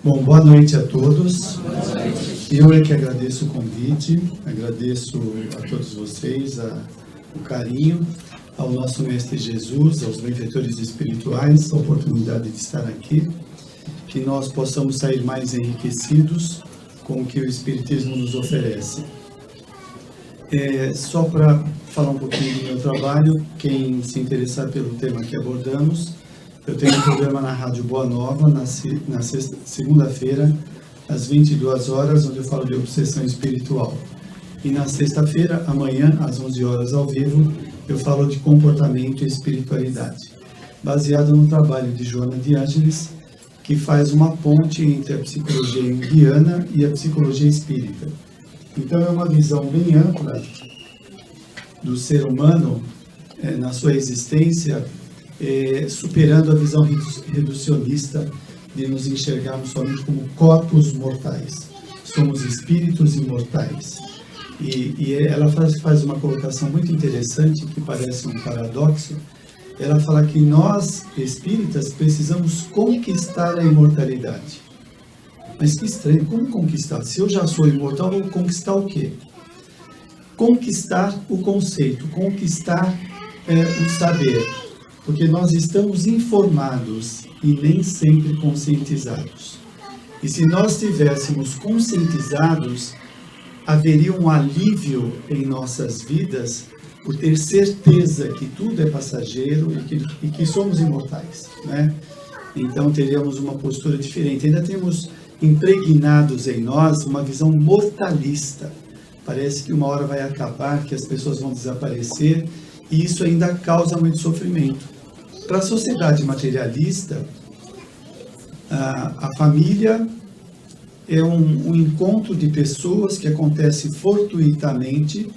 Bom, boa noite a todos. Eu é que agradeço o convite, agradeço a todos vocês o carinho, ao nosso Mestre Jesus, aos benfeitores espirituais, a oportunidade de estar aqui, que nós possamos sair mais enriquecidos com o que o Espiritismo nos oferece. Só para falar um pouquinho do meu trabalho, quem se interessar pelo tema que abordamos, eu tenho um programa na Rádio Boa Nova, na segunda-feira, às 22 horas, onde eu falo de obsessão espiritual. E na sexta-feira, amanhã, às 11 horas, ao vivo, eu falo de comportamento e espiritualidade, baseado no trabalho de Joana de Ângeles, que faz uma ponte entre a psicologia junguiana e a psicologia espírita. Então, é uma visão bem ampla do ser humano na sua existência, superando a visão reducionista de nos enxergarmos somente como corpos mortais. Somos espíritos imortais. E ela faz uma colocação muito interessante, que parece um paradoxo. Ela fala que nós, espíritas, precisamos conquistar a imortalidade. Mas que estranho, como conquistar? Se eu já sou imortal, vou conquistar o quê? Conquistar o conceito, conquistar o saber. Porque nós estamos informados e nem sempre conscientizados. E se nós estivéssemos conscientizados, haveria um alívio em nossas vidas por ter certeza que tudo é passageiro e que somos imortais, né? Então teríamos uma postura diferente. Ainda temos impregnados em nós uma visão mortalista. Parece que uma hora vai acabar, que as pessoas vão desaparecer, e isso ainda causa muito sofrimento. Para a sociedade materialista, a família é um encontro de pessoas que acontece fortuitamente,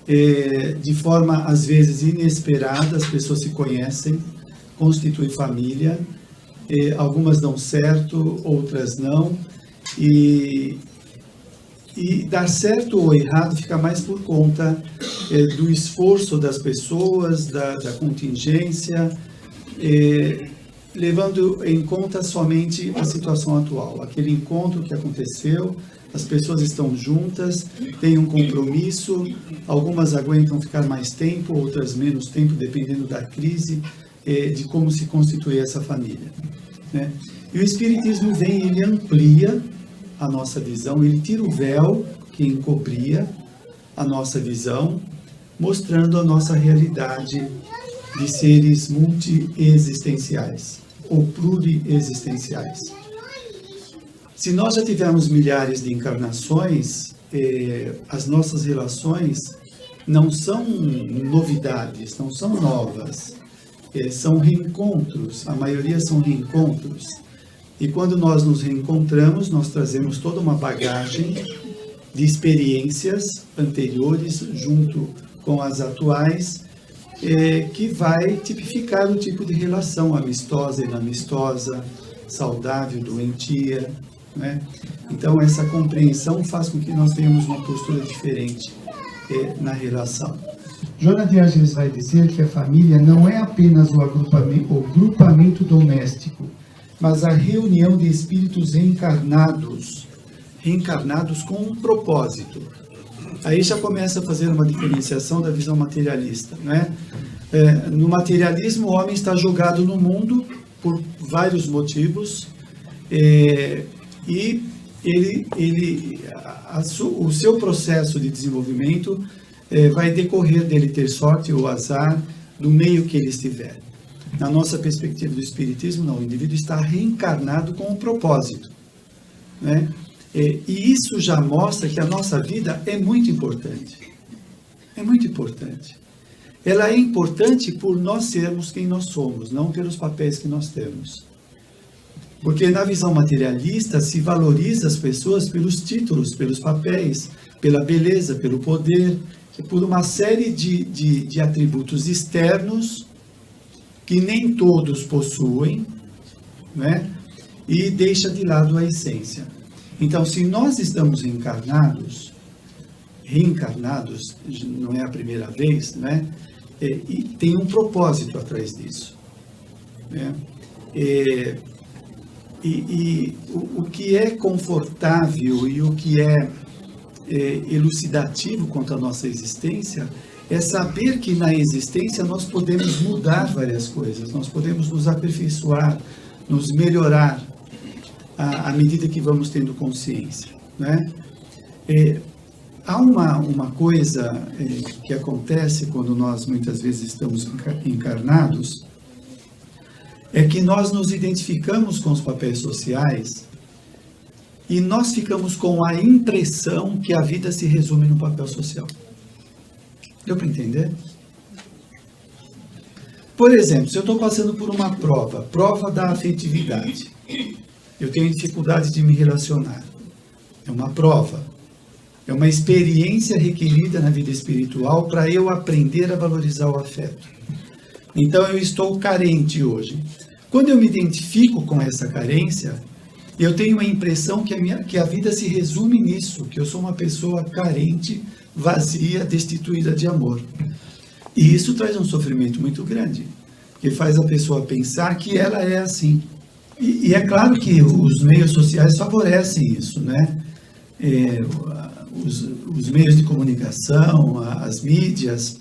de forma às vezes inesperada. As pessoas se conhecem, constituem família, algumas dão certo, outras não, e dar certo ou errado fica mais por conta do esforço das pessoas, da contingência, levando em conta somente a situação atual. Aquele encontro que aconteceu, as pessoas estão juntas, têm um compromisso, algumas aguentam ficar mais tempo, outras menos tempo, dependendo da crise, de como se constitui essa família, né? E o Espiritismo vem, ele amplia a nossa visão, ele tira o véu que encobria a nossa visão, mostrando a nossa realidade de seres multi-existenciais ou pluriexistenciais. Se nós já tivemos milhares de encarnações, as nossas relações não são novidades, não são novas, são reencontros, a maioria são reencontros. E quando nós nos reencontramos, nós trazemos toda uma bagagem de experiências anteriores junto com as atuais, que vai tipificar o tipo de relação amistosa, inamistosa, saudável, doentia, né? Então, essa compreensão faz com que nós tenhamos uma postura diferente na relação. Joana de Ângeles vai dizer que a família não é apenas o grupamento doméstico, mas a reunião de espíritos reencarnados com um propósito. Aí já começa a fazer uma diferenciação da visão materialista, né? No materialismo, o homem está jogado no mundo por vários motivos, e o seu processo de desenvolvimento vai decorrer dele ter sorte ou azar do meio que ele estiver. Na nossa perspectiva do Espiritismo, não, o indivíduo está reencarnado com um propósito, né? E isso já mostra que a nossa vida é muito importante. É muito importante. Ela é importante por nós sermos quem nós somos, não pelos papéis que nós temos. Porque na visão materialista se valoriza as pessoas pelos títulos, pelos papéis, pela beleza, pelo poder, por uma série de atributos externos que nem todos possuem, né? E deixa de lado a essência. Então, se nós estamos reencarnados, não é a primeira vez, né? E tem um propósito atrás disso, né? o que é confortável e o que é elucidativo quanto à nossa existência é saber que na existência nós podemos mudar várias coisas, nós podemos nos aperfeiçoar, nos melhorar à medida que vamos tendo consciência, né? Há uma coisa que acontece quando nós muitas vezes estamos encarnados, é que nós nos identificamos com os papéis sociais e nós ficamos com a impressão que a vida se resume no papel social. Deu para entender? Por exemplo, se eu estou passando por uma prova da afetividade, eu tenho dificuldade de me relacionar, é uma prova, é uma experiência requerida na vida espiritual para eu aprender a valorizar o afeto. Então eu estou carente hoje. Quando eu me identifico com essa carência, eu tenho a impressão que a vida se resume nisso, que eu sou uma pessoa carente, vazia, destituída de amor. E isso traz um sofrimento muito grande, porque faz a pessoa pensar que ela é assim. E é claro que os meios sociais favorecem isso, né? Os meios de comunicação, as mídias,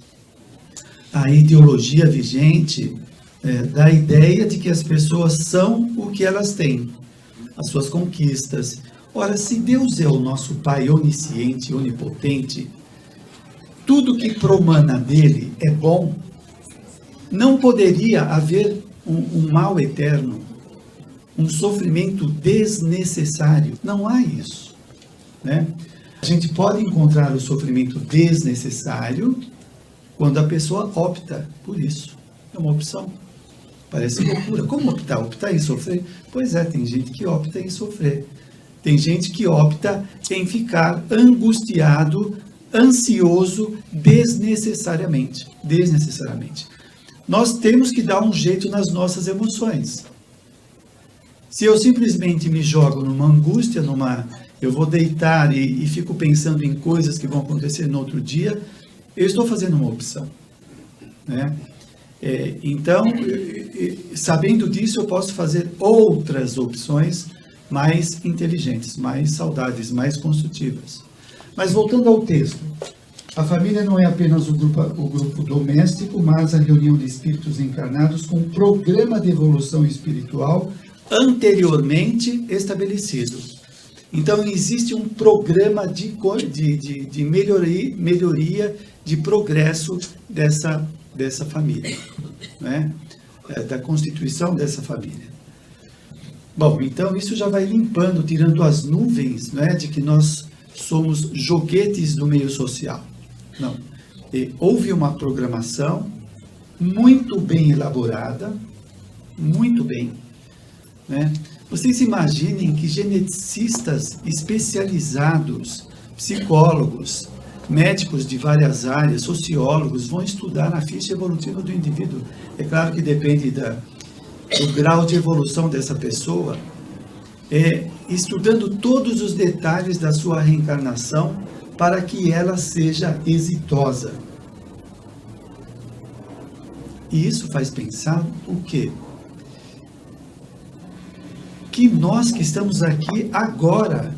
a ideologia vigente, dá a ideia de que as pessoas são o que elas têm, as suas conquistas. Ora, se Deus é o nosso Pai onisciente, onipotente, tudo que promana dele é bom, não poderia haver um mal eterno, um sofrimento desnecessário. Não há isso, né? A gente pode encontrar o sofrimento desnecessário quando a pessoa opta por isso. É uma opção. Parece loucura. Como optar? Optar em sofrer? Pois é, tem gente que opta em sofrer. Tem gente que opta em ficar angustiado, ansioso desnecessariamente. Nós temos que dar um jeito nas nossas emoções. Se eu simplesmente me jogo numa angústia, eu vou deitar e fico pensando em coisas que vão acontecer no outro dia, eu estou fazendo uma opção, né? Então, sabendo disso, eu posso fazer outras opções mais inteligentes, mais saudáveis, mais construtivas. Mas voltando ao texto, a família não é apenas o grupo doméstico, mas a reunião de espíritos encarnados com um programa de evolução espiritual anteriormente estabelecido. Então, existe um programa de melhoria, de progresso dessa família, né? Da constituição dessa família. Bom, então isso já vai limpando, tirando as nuvens, né, de que nós somos joguetes do meio social. Não. Houve uma programação muito bem elaborada, muito bem, né? Vocês imaginem que geneticistas especializados, psicólogos, médicos de várias áreas, sociólogos, vão estudar a ficha evolutiva do indivíduo. É claro que depende do grau de evolução dessa pessoa, estudando todos os detalhes da sua reencarnação para que ela seja exitosa. E isso faz pensar o quê? Que nós que estamos aqui agora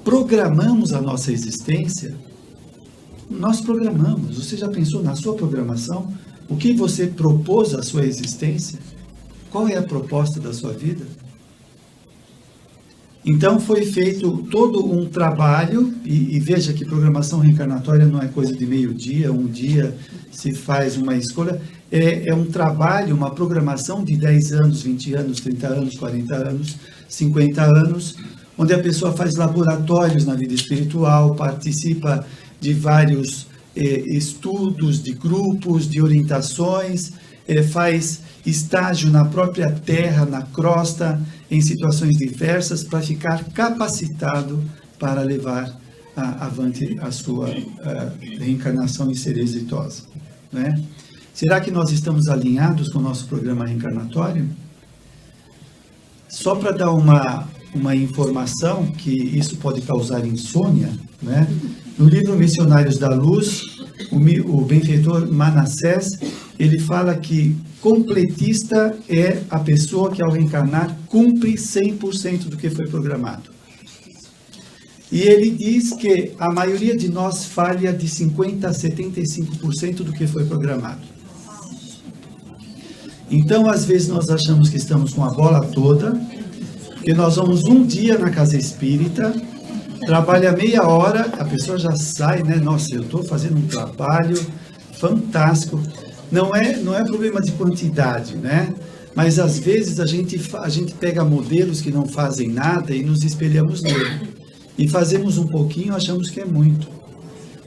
programamos a nossa existência. Nós programamos. Você já pensou na sua programação? O que você propôs à sua existência? Qual é a proposta da sua vida? Então foi feito todo um trabalho, e veja que programação reencarnatória não é coisa de meio-dia, um dia se faz uma escolha, é um trabalho, uma programação de 10 anos, 20 anos, 30 anos, 40 anos, 50 anos, onde a pessoa faz laboratórios na vida espiritual, participa de vários estudos, de grupos, de orientações, faz estágio na própria terra, na crosta, em situações diversas, para ficar capacitado para levar avante a sua reencarnação e ser exitosa, né? Será que nós estamos alinhados com o nosso programa reencarnatório? Só para dar uma informação, que isso pode causar insônia, né? No livro Missionários da Luz, o benfeitor Manassés, ele fala que completista é a pessoa que ao reencarnar cumpre 100% do que foi programado. E ele diz que a maioria de nós falha de 50% a 75% do que foi programado. Então, às vezes, nós achamos que estamos com a bola toda, porque nós vamos um dia na casa espírita, trabalha meia hora, a pessoa já sai, né? Nossa, eu estou fazendo um trabalho fantástico. Não é problema de quantidade, né? Mas, às vezes, a gente pega modelos que não fazem nada e nos espelhamos nele. E fazemos um pouquinho, achamos que é muito.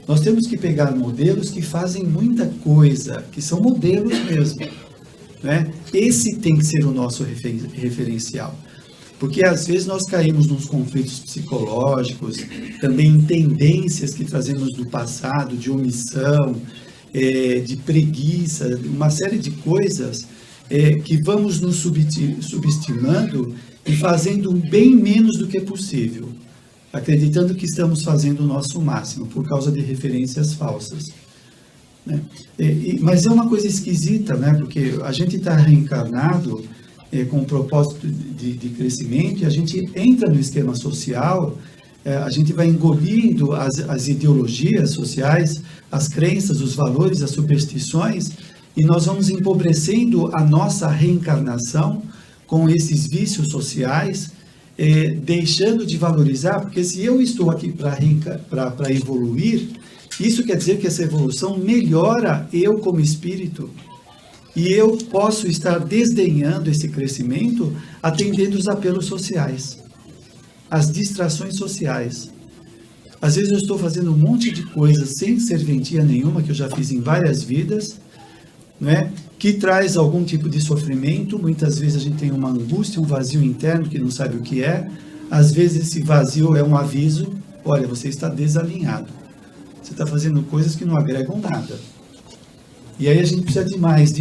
Nós temos que pegar modelos que fazem muita coisa, que são modelos mesmo, né? Esse tem que ser o nosso referencial. Porque às vezes nós caímos nos conflitos psicológicos, também em tendências que trazemos do passado, de omissão, de preguiça, uma série de coisas que vamos nos subestimando e fazendo bem menos do que é possível, acreditando que estamos fazendo o nosso máximo por causa de referências falsas, né? Mas é uma coisa esquisita, né? Porque a gente está reencarnado com um propósito de crescimento e a gente entra no esquema social, a gente vai engolindo as ideologias sociais, as crenças, os valores, as superstições, e nós vamos empobrecendo a nossa reencarnação com esses vícios sociais, deixando de valorizar, porque se eu estou aqui para evoluir, isso quer dizer que essa evolução melhora eu como espírito, e eu posso estar desdenhando esse crescimento, atendendo os apelos sociais, as distrações sociais. Às vezes eu estou fazendo um monte de coisas sem serventia nenhuma, que eu já fiz em várias vidas, né? Que traz algum tipo de sofrimento. Muitas vezes a gente tem uma angústia, um vazio interno que não sabe o que é. Às vezes esse vazio é um aviso: olha, você está desalinhado, você está fazendo coisas que não agregam nada. E aí a gente precisa de mais.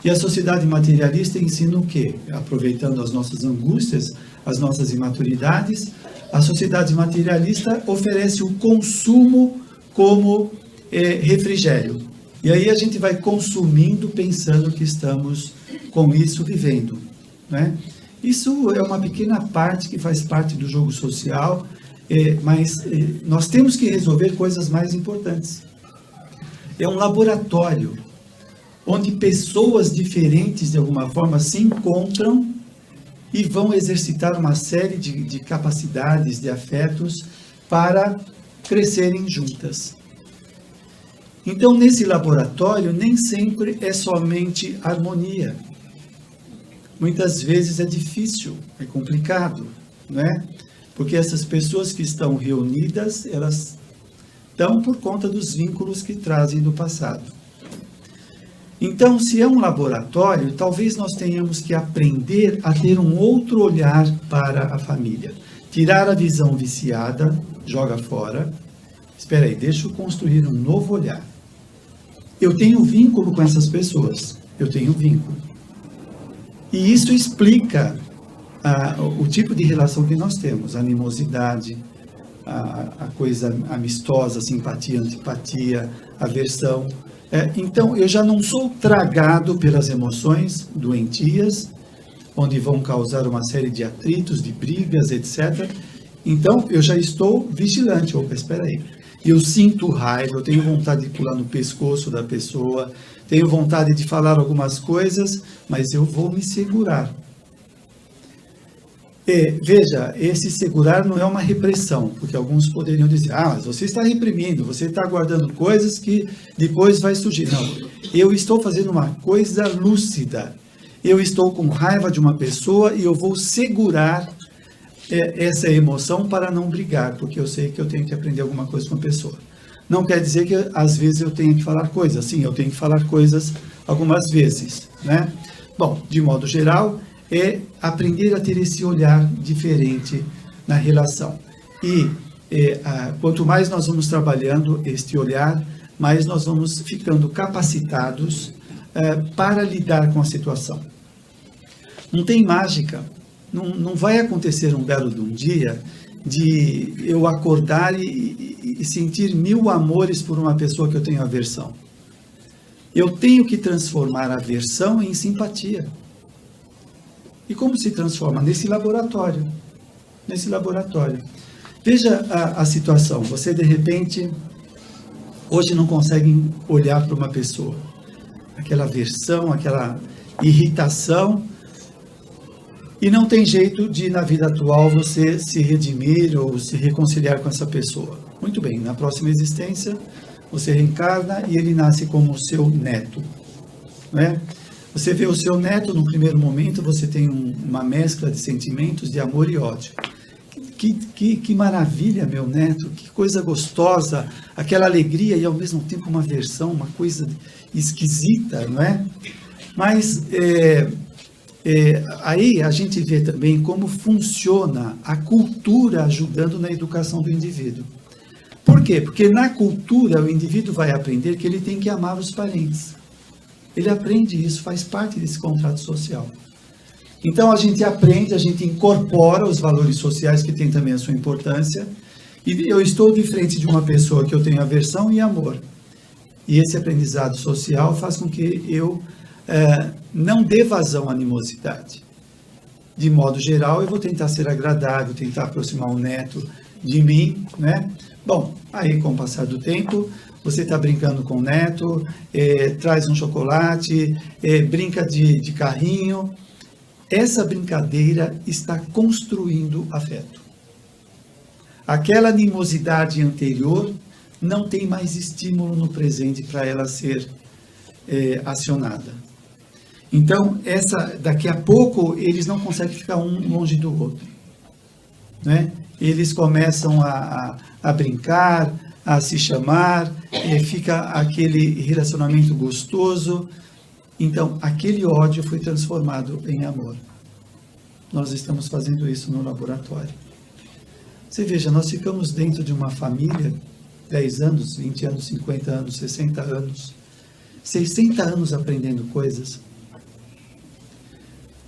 E a sociedade materialista ensina o quê? Aproveitando as nossas angústias, as nossas imaturidades, a sociedade materialista oferece o consumo como refrigério. E aí a gente vai consumindo pensando que estamos com isso vivendo, né? Isso é uma pequena parte que faz parte do jogo social, mas nós temos que resolver coisas mais importantes. É um laboratório onde pessoas diferentes, de alguma forma, se encontram e vão exercitar uma série de capacidades, de afetos, para crescerem juntas. Então, nesse laboratório, nem sempre é somente harmonia. Muitas vezes é difícil, é complicado, né? Porque essas pessoas que estão reunidas, elas estão por conta dos vínculos que trazem do passado. Então, se é um laboratório, talvez nós tenhamos que aprender a ter um outro olhar para a família. Tirar a visão viciada, joga fora. Espera aí, deixa eu construir um novo olhar. Eu tenho vínculo com essas pessoas, eu tenho vínculo. E isso explica o tipo de relação que nós temos, a animosidade, a coisa amistosa, simpatia, antipatia, aversão. Então, eu já não sou tragado pelas emoções doentias, onde vão causar uma série de atritos, de brigas, etc. Então, eu já estou vigilante. Opa, espera aí. Eu sinto raiva, eu tenho vontade de pular no pescoço da pessoa, tenho vontade de falar algumas coisas, mas eu vou me segurar. Veja, esse segurar não é uma repressão, porque alguns poderiam dizer, mas você está reprimindo, você está guardando coisas que depois vai surgir. Não, eu estou fazendo uma coisa lúcida. Eu estou com raiva de uma pessoa e eu vou segurar essa emoção para não brigar, porque eu sei que eu tenho que aprender alguma coisa com a pessoa. Não quer dizer que às vezes eu tenho que falar coisas. Sim, eu tenho que falar coisas algumas vezes, né? Bom, de modo geral, é aprender a ter esse olhar diferente na relação. E quanto mais nós vamos trabalhando este olhar, mais nós vamos ficando capacitados para lidar com a situação. Não tem mágica. Não vai acontecer um belo de um dia de eu acordar e sentir 1000 amores por uma pessoa que eu tenho aversão. Eu tenho que transformar a aversão em simpatia. E como se transforma? Nesse laboratório. Nesse laboratório. Veja a situação. Você, de repente, hoje não consegue olhar para uma pessoa. Aquela aversão, aquela irritação. E não tem jeito de, na vida atual, você se redimir ou se reconciliar com essa pessoa. Muito bem, na próxima existência, você reencarna e ele nasce como o seu neto. Não é? Você vê o seu neto, no primeiro momento, você tem uma mescla de sentimentos de amor e ódio. Que maravilha, meu neto, que coisa gostosa, aquela alegria e ao mesmo tempo uma aversão, uma coisa esquisita, não é? Mas aí a gente vê também como funciona a cultura ajudando na educação do indivíduo. Por quê? Porque na cultura o indivíduo vai aprender que ele tem que amar os parentes. Ele aprende isso, faz parte desse contrato social. Então a gente aprende, a gente incorpora os valores sociais que têm também a sua importância. E eu estou de frente de uma pessoa que eu tenho aversão e amor. E esse aprendizado social faz com que eu não dê vazão à animosidade. De modo geral, eu vou tentar ser agradável, tentar aproximar o neto de mim, né? Bom, aí com o passar do tempo, você está brincando com o neto, traz um chocolate, brinca de carrinho. Essa brincadeira está construindo afeto. Aquela animosidade anterior não tem mais estímulo no presente para ela ser acionada. Então, daqui a pouco, eles não conseguem ficar um longe do outro. Né? Eles começam a brincar, a se chamar, fica aquele relacionamento gostoso. Então, aquele ódio foi transformado em amor. Nós estamos fazendo isso no laboratório. Você veja, nós ficamos dentro de uma família, 10 anos, 20 anos, 50 anos, 60 anos, 60 anos aprendendo coisas.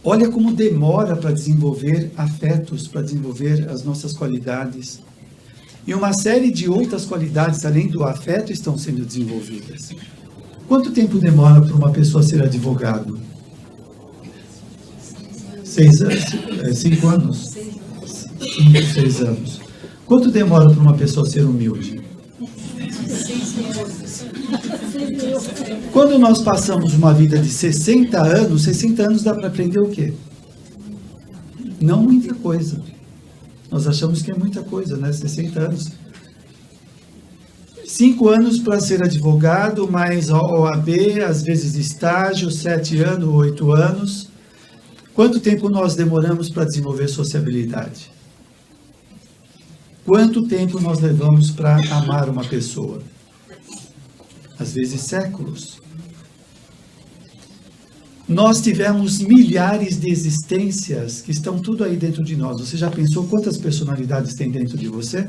Olha como demora para desenvolver afetos, para desenvolver as nossas qualidades. E uma série de outras qualidades, além do afeto, estão sendo desenvolvidas. Quanto tempo demora para uma pessoa ser advogado? 6 anos? 5 anos? 5, 6 anos. Quanto demora para uma pessoa ser humilde? Quando nós passamos uma vida de 60 anos dá para aprender o quê? Não muita coisa. Nós achamos que é muita coisa, né? 60 anos. 5 anos para ser advogado, mais OAB, às vezes estágio, 7 anos, 8 anos. Quanto tempo nós demoramos para desenvolver sociabilidade? Quanto tempo nós levamos para amar uma pessoa? Às vezes séculos. Nós tivemos milhares de existências que estão tudo aí dentro de nós. Você já pensou quantas personalidades tem dentro de você?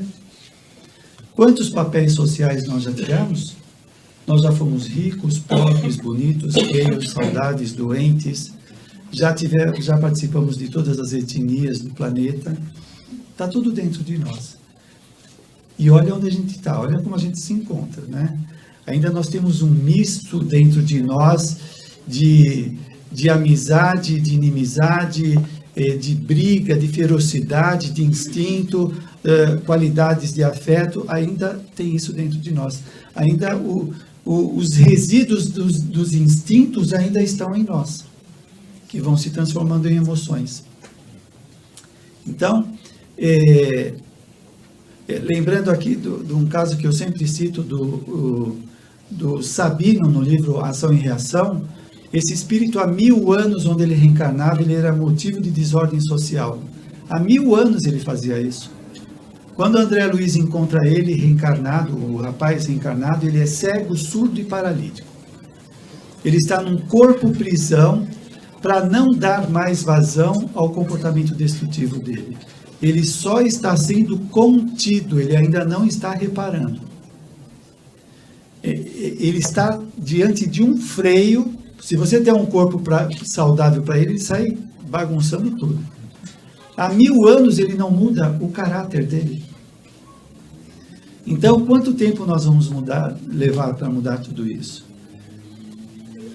Quantos papéis sociais nós já tivemos? Nós já fomos ricos, pobres, bonitos, feios, saudáveis, doentes. Já participamos de todas as etnias do planeta. Está tudo dentro de nós. E olha onde a gente está, olha como a gente se encontra, né? Ainda nós temos um misto dentro de nós de amizade, de inimizade, de briga, de ferocidade, de instinto, qualidades de afeto. Ainda tem isso dentro de nós. Ainda os resíduos dos instintos ainda estão em nós, que vão se transformando em emoções. Então, lembrando aqui de um caso que eu sempre cito do Sabino, no livro Ação e Reação, esse espírito há 1000 anos onde ele reencarnava, ele era motivo de desordem social. Há 1000 anos ele fazia isso. Quando André Luiz encontra ele reencarnado, o rapaz reencarnado, ele é cego, surdo e paralítico. Ele está num corpo prisão para não dar mais vazão ao comportamento destrutivo dele. Ele só está sendo contido, ele ainda não está reparando. Ele está diante de um freio. Se você der um corpo saudável para ele sai bagunçando tudo. Há 1000 anos ele não muda o caráter dele. Então, quanto tempo nós vamos levar para mudar tudo isso?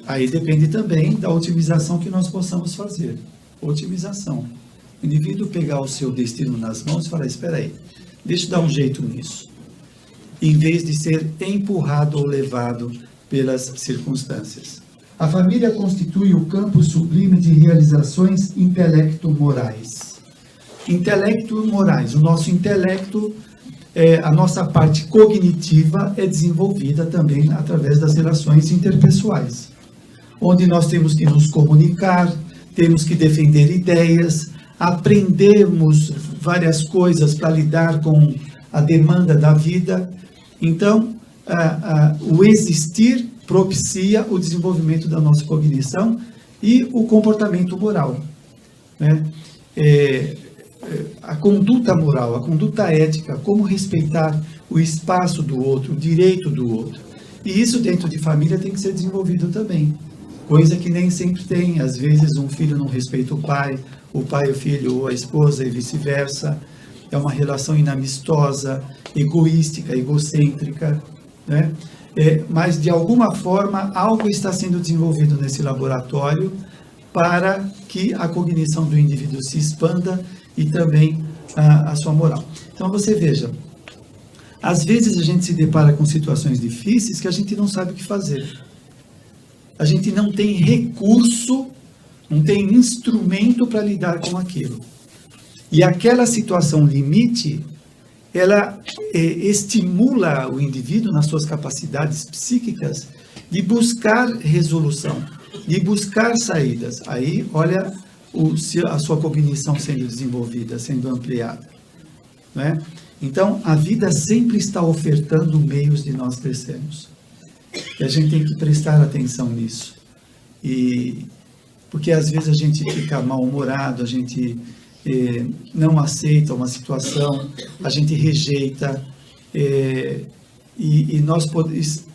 Aí depende também da otimização que nós possamos fazer. Otimização. O indivíduo pegar o seu destino nas mãos e falar, espera aí, deixa eu dar um jeito nisso. Em vez de ser empurrado ou levado pelas circunstâncias. A família constitui o campo sublime de realizações intelecto-morais. Intelecto-morais. O nosso intelecto, a nossa parte cognitiva é desenvolvida também através das relações interpessoais, onde nós temos que nos comunicar, temos que defender ideias, aprendemos várias coisas para lidar com a demanda da vida. Então, o existir propicia o desenvolvimento da nossa cognição e o comportamento moral, né? A conduta moral, a conduta ética, como respeitar o espaço do outro, o direito do outro. E isso dentro de família tem que ser desenvolvido também, coisa que nem sempre tem. Às vezes um filho não respeita o pai o filho ou a esposa e vice-versa. É uma relação inamistosa, egoística, egocêntrica, né? Mas de alguma forma algo está sendo desenvolvido nesse laboratório para que a cognição do indivíduo se expanda e também a sua moral. Então você veja, às vezes a gente se depara com situações difíceis que a gente não sabe o que fazer. A gente não tem recurso, não tem instrumento para lidar com aquilo. E aquela situação limite, ela estimula o indivíduo nas suas capacidades psíquicas de buscar resolução, de buscar saídas. Aí, olha a sua cognição sendo desenvolvida, sendo ampliada, né? Então, a vida sempre está ofertando meios de nós crescermos. E a gente tem que prestar atenção nisso. Porque às vezes a gente fica mal-humorado, a gente não aceita uma situação, a gente rejeita, e nós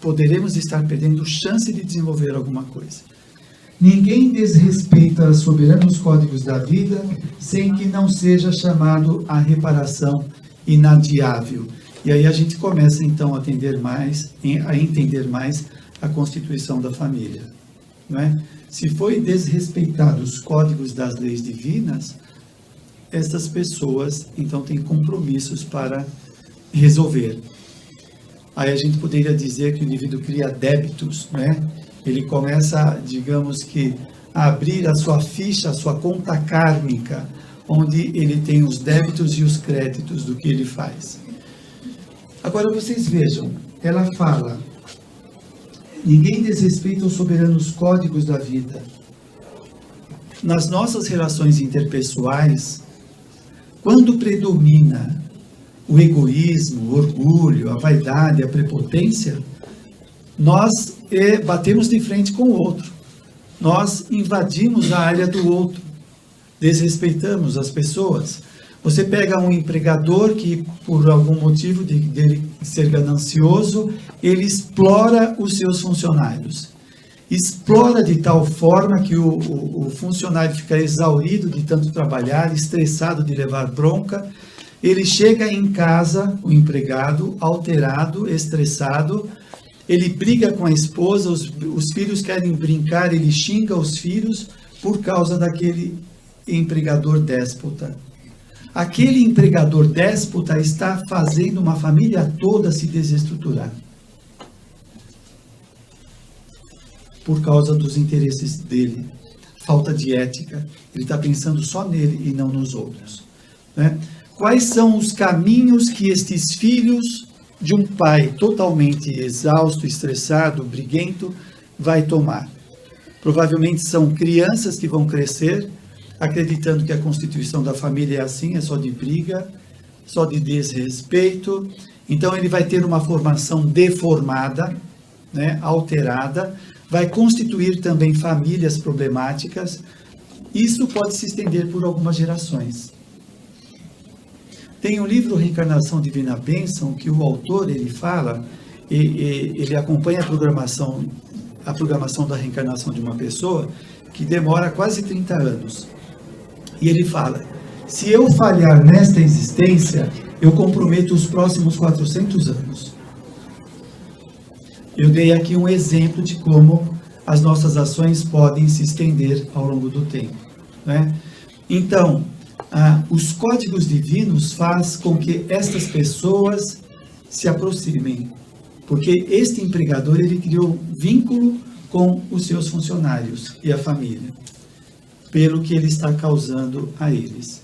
poderemos estar perdendo chance de desenvolver alguma coisa. Ninguém desrespeita os soberanos códigos da vida sem que não seja chamado à reparação inadiável. E aí a gente começa então a entender mais a constituição da família, não é? Se foi desrespeitado os códigos das leis divinas, essas pessoas então têm compromissos para resolver. Aí a gente poderia dizer que o indivíduo cria débitos, né? Ele começa, digamos que, a abrir a sua ficha, a sua conta kármica, onde ele tem os débitos e os créditos do que ele faz. Agora vocês vejam, ela fala, ninguém desrespeita os soberanos códigos da vida. Nas nossas relações interpessoais, quando predomina o egoísmo, o orgulho, a vaidade, a prepotência, nós batemos de frente com o outro. Nós invadimos a área do outro, desrespeitamos as pessoas. Você pega um empregador que, por algum motivo dele ser ganancioso, ele explora os seus funcionários. Explora de tal forma que o funcionário fica exaurido de tanto trabalhar, estressado de levar bronca. Ele chega em casa, o empregado, alterado, estressado, ele briga com a esposa, os filhos querem brincar, ele xinga os filhos por causa daquele empregador déspota. Aquele empregador déspota está fazendo uma família toda se desestruturar. Por causa dos interesses dele. Falta de ética. Ele está pensando só nele e não nos outros, né? Quais são os caminhos que estes filhos de um pai totalmente exausto, estressado, briguento, vai tomar? Provavelmente são crianças que vão crescer acreditando que a constituição da família é assim, é só de briga, só de desrespeito. Então ele vai ter uma formação deformada, né, alterada, vai constituir também famílias problemáticas. Isso pode se estender por algumas gerações. Tem um livro Reencarnação Divina Bênção, que o autor, ele fala, ele acompanha a programação da reencarnação de uma pessoa, que demora quase 30 anos. E ele fala, se eu falhar nesta existência, eu comprometo os próximos 400 anos. Eu dei aqui um exemplo de como as nossas ações podem se estender ao longo do tempo, né? Então, os códigos divinos fazem com que estas pessoas se aproximem, porque este empregador, ele criou vínculo com os seus funcionários e a família, pelo que ele está causando a eles.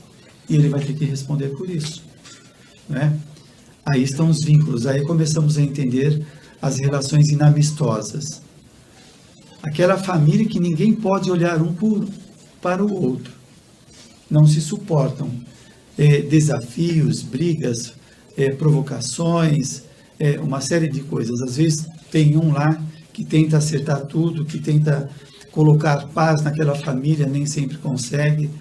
E ele vai ter que responder por isso, né? Aí estão os vínculos, aí começamos a entender as relações inamistosas. Aquela família que ninguém pode olhar para o outro. Não se suportam. Desafios, brigas, provocações, uma série de coisas. Às vezes tem um lá que tenta acertar tudo, que tenta colocar paz naquela família, nem sempre consegue.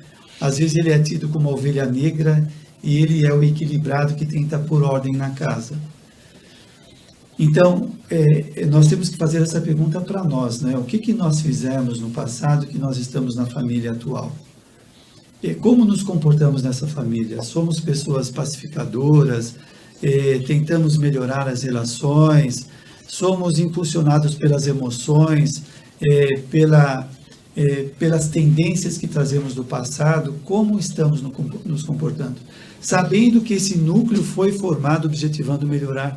Às vezes ele é tido como uma ovelha negra e ele é o equilibrado que tenta pôr ordem na casa. Então, nós temos que fazer essa pergunta para nós, né? O que nós fizemos no passado que nós estamos na família atual? Como nos comportamos nessa família? Somos pessoas pacificadoras, tentamos melhorar as relações, somos impulsionados pelas emoções, pelas tendências que trazemos do passado. Como estamos nos comportando? Sabendo que esse núcleo foi formado objetivando melhorar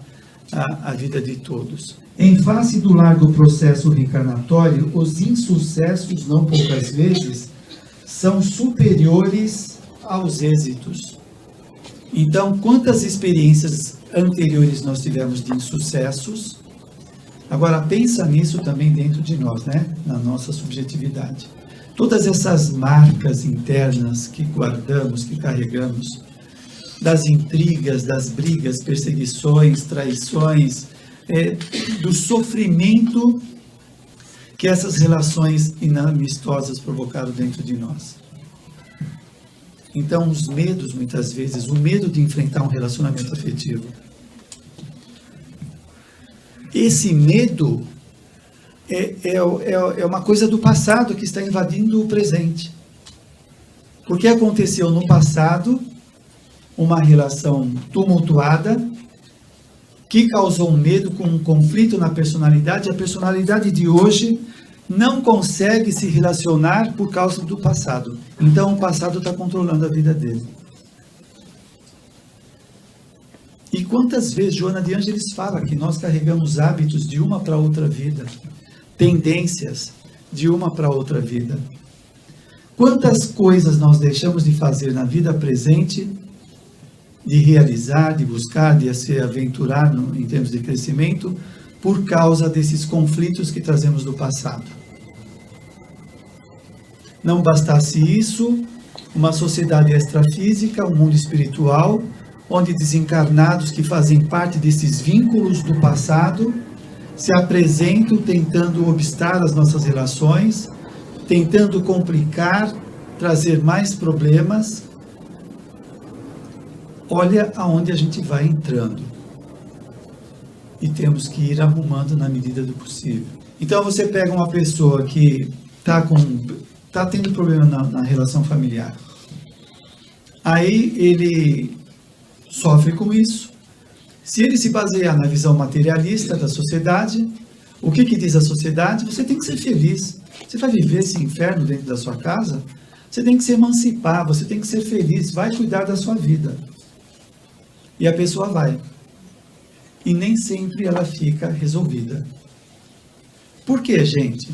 a vida de todos. Em face do largo processo reencarnatório, os insucessos, não poucas vezes, são superiores aos êxitos. Então, quantas experiências anteriores nós tivemos de insucessos? Agora, pensa nisso também dentro de nós, né? Na nossa subjetividade. Todas essas marcas internas que guardamos, que carregamos, das intrigas, das brigas, perseguições, traições, do sofrimento que essas relações inamistosas provocaram dentro de nós. Então, os medos, muitas vezes, o medo de enfrentar um relacionamento afetivo. Esse medo é uma coisa do passado que está invadindo o presente. Porque aconteceu no passado uma relação tumultuada que causou um medo com um conflito na personalidade. A personalidade de hoje não consegue se relacionar por causa do passado. Então o passado está controlando a vida dele. E quantas vezes Joana de Ângeles fala que nós carregamos hábitos de uma para outra vida, tendências de uma para outra vida. Quantas coisas nós deixamos de fazer na vida presente, de realizar, de buscar, de se aventurar em termos de crescimento, por causa desses conflitos que trazemos do passado. Não bastasse isso, uma sociedade extrafísica, um mundo espiritual, onde desencarnados que fazem parte desses vínculos do passado se apresentam tentando obstar as nossas relações, tentando complicar, trazer mais problemas. Olha aonde a gente vai entrando. E temos que ir arrumando na medida do possível. Então você pega uma pessoa que está tendo problema na relação familiar. Aí ele sofre com isso. Se ele se basear na visão materialista da sociedade, o que diz a sociedade? Você tem que ser feliz. Você vai viver esse inferno dentro da sua casa? Você tem que se emancipar, você tem que ser feliz, vai cuidar da sua vida. E a pessoa vai. E nem sempre ela fica resolvida. Por quê, gente?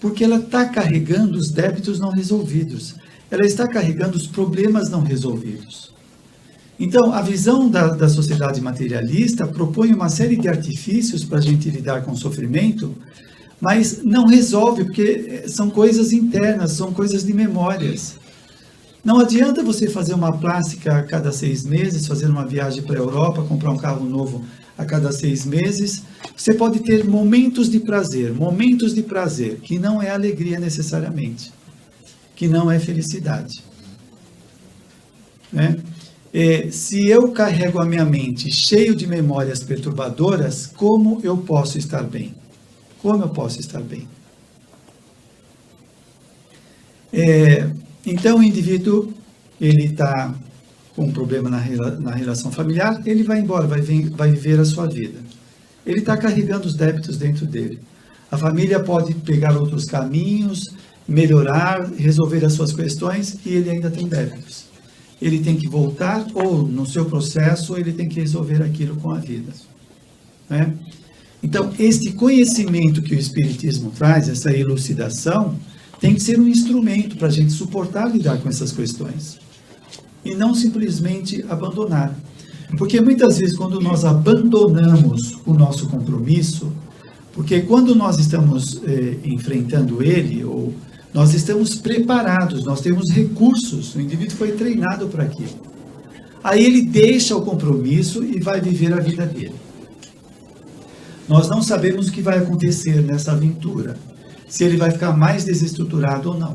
Porque ela está carregando os débitos não resolvidos. Ela está carregando os problemas não resolvidos. Então, a visão da sociedade materialista propõe uma série de artifícios para a gente lidar com o sofrimento, mas não resolve, porque são coisas internas, são coisas de memórias. Não adianta você fazer uma plástica a cada 6 meses, fazer uma viagem para a Europa, comprar um carro novo a cada 6 meses. Você pode ter momentos de prazer, que não é alegria necessariamente, que não é felicidade. Né? Se eu carrego a minha mente cheio de memórias perturbadoras, como eu posso estar bem? Como eu posso estar bem? Então, o indivíduo, ele está com um problema na relação familiar, ele vai embora, vai viver a sua vida. ele está carregando os débitos dentro dele. A família pode pegar outros caminhos, melhorar, resolver as suas questões, e ele ainda tem débitos. Ele tem que voltar, ou no seu processo, ele tem que resolver aquilo com a vida. Né? Então, este conhecimento que o Espiritismo traz, essa elucidação, tem que ser um instrumento para a gente suportar lidar com essas questões. E não simplesmente abandonar. Porque muitas vezes, quando nós abandonamos o nosso compromisso, porque quando nós estamos enfrentando ele, ou nós estamos preparados, nós temos recursos, o indivíduo foi treinado para aquilo. Aí ele deixa o compromisso e vai viver a vida dele. Nós não sabemos o que vai acontecer nessa aventura, se ele vai ficar mais desestruturado ou não,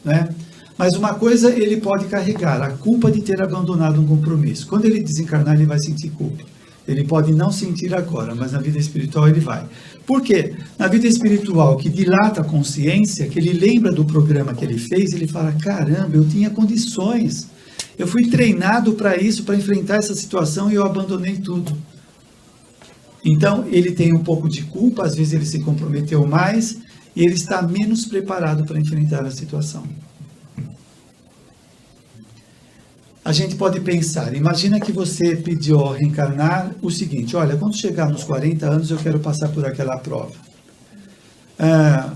né? Mas uma coisa ele pode carregar, a culpa de ter abandonado um compromisso. Quando ele desencarnar, ele vai sentir culpa. Ele pode não sentir agora, mas na vida espiritual ele vai. Por quê? Na vida espiritual, que dilata a consciência, que ele lembra do programa que ele fez, ele fala, caramba, eu tinha condições. Eu fui treinado para isso, para enfrentar essa situação, e eu abandonei tudo. Então, ele tem um pouco de culpa, às vezes ele se comprometeu mais, e ele está menos preparado para enfrentar a situação. A gente pode pensar, imagina que você pediu ao reencarnar o seguinte, olha, quando chegar nos 40 anos eu quero passar por aquela prova.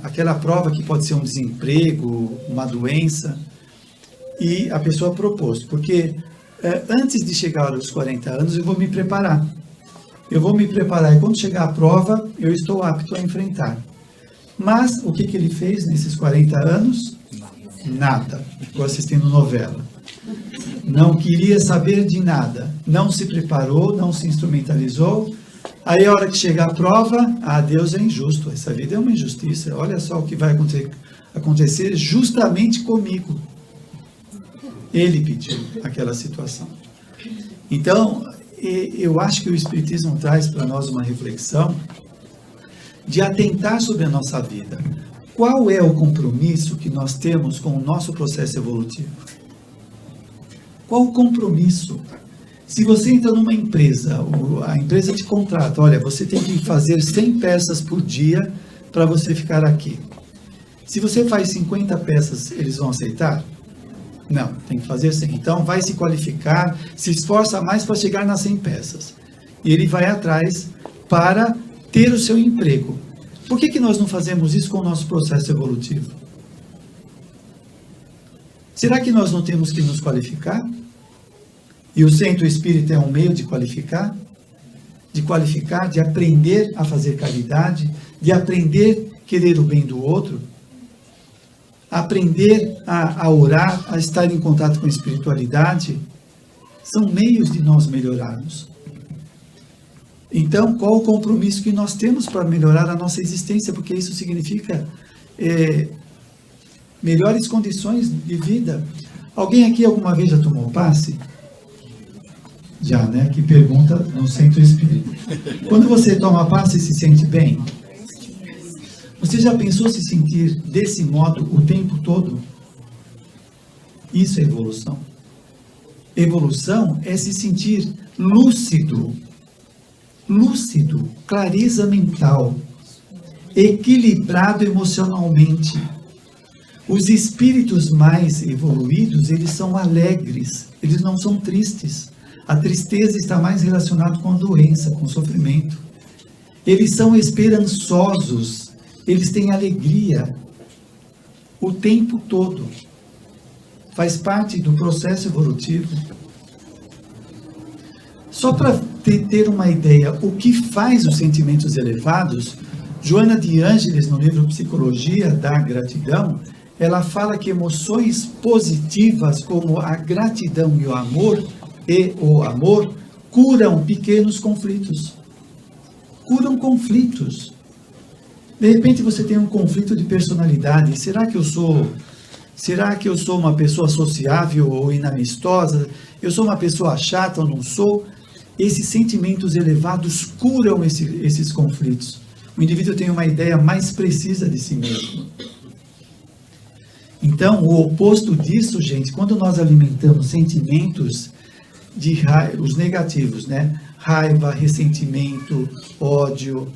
Aquela prova que pode ser um desemprego, uma doença, e a pessoa propôs, porque antes de chegar aos 40 anos eu vou me preparar. Eu vou me preparar e quando chegar a prova eu estou apto a enfrentar. Mas o que ele fez nesses 40 anos? Nada. Ficou assistindo novela. Não queria saber de nada, não se preparou, não se instrumentalizou. Aí a hora que chegar a prova, Deus é injusto, essa vida é uma injustiça, olha só o que vai acontecer justamente comigo. Ele pediu aquela situação. Então, eu acho que o Espiritismo traz para nós uma reflexão de atentar sobre a nossa vida. Qual é o compromisso que nós temos com o nosso processo evolutivo? Qual o compromisso? Se você entra numa empresa, a empresa te contrata, olha, você tem que fazer 100 peças por dia para você ficar aqui. Se você faz 50 peças, eles vão aceitar? Não, tem que fazer 100. Então, vai se qualificar, se esforça mais para chegar nas 100 peças. E ele vai atrás para ter o seu emprego. Por que nós não fazemos isso com o nosso processo evolutivo? Será que nós não temos que nos qualificar? E o centro espírita é um meio de qualificar, de aprender a fazer caridade, de aprender a querer o bem do outro, aprender a orar, a estar em contato com a espiritualidade, são meios de nós melhorarmos. Então, qual o compromisso que nós temos para melhorar a nossa existência? Porque isso significa melhores condições de vida. Alguém aqui alguma vez já tomou passe? Já, né? Que pergunta no centro espírita. Quando você toma passe e se sente bem? Você já pensou se sentir desse modo o tempo todo? Isso é evolução. Evolução é se sentir lúcido, clareza mental, equilibrado emocionalmente. Os espíritos mais evoluídos, eles são alegres, eles não são tristes. A tristeza está mais relacionada com a doença, com o sofrimento. Eles são esperançosos, eles têm alegria o tempo todo. Faz parte do processo evolutivo. Só para ter uma ideia, o que faz os sentimentos elevados, Joana de Ângeles, no livro Psicologia da Gratidão, ela fala que emoções positivas como a gratidão e o amor curam pequenos conflitos. Curam conflitos. De repente você tem um conflito de personalidade. Será que eu sou uma pessoa sociável ou inamistosa? Eu sou uma pessoa chata ou não sou? Esses sentimentos elevados curam esses conflitos. O indivíduo tem uma ideia mais precisa de si mesmo. Então, o oposto disso, gente, quando nós alimentamos sentimentos os negativos, né? raiva, ressentimento, ódio,